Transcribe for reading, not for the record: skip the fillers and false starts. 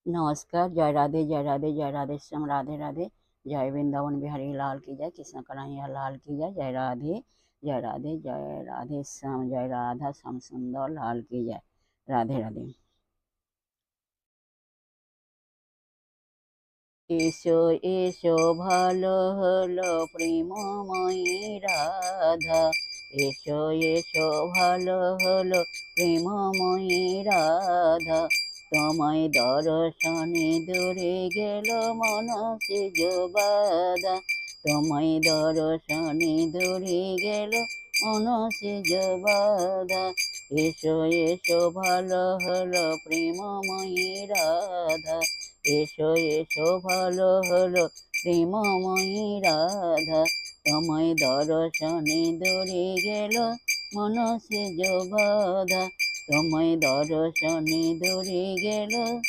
नमस्कार, जय राधे, जय राधे, जय राधे श्याम, राधे राधे। जय वृंदावन बिहारी लाल की जय, कृष्ण कन्हैया लाल की जय। जय राधे, जय राधे, जय राधे श्याम, जय राधा श्याम सुंदर लाल की जय। राधे राधे। এসো এসো ভালো হলো প্রেমময়ী রাধা, এসো এসো ভালো হলো প্রেমময়ী রাধা। তোমায় দর্শনে দূরে গেল মনসে বাধা, তোমায় দর্শনে দূরে গেল মনসে বাধা। এসো এসো ভালো হলো প্রেমময়ী রাধা, এসো এসো ভালো হলো প্রেমময়ী রাধা। তোমায় দর্শনে দূরে গেল মনসে বাধা, তোমায় দর্শনে দূরে গেল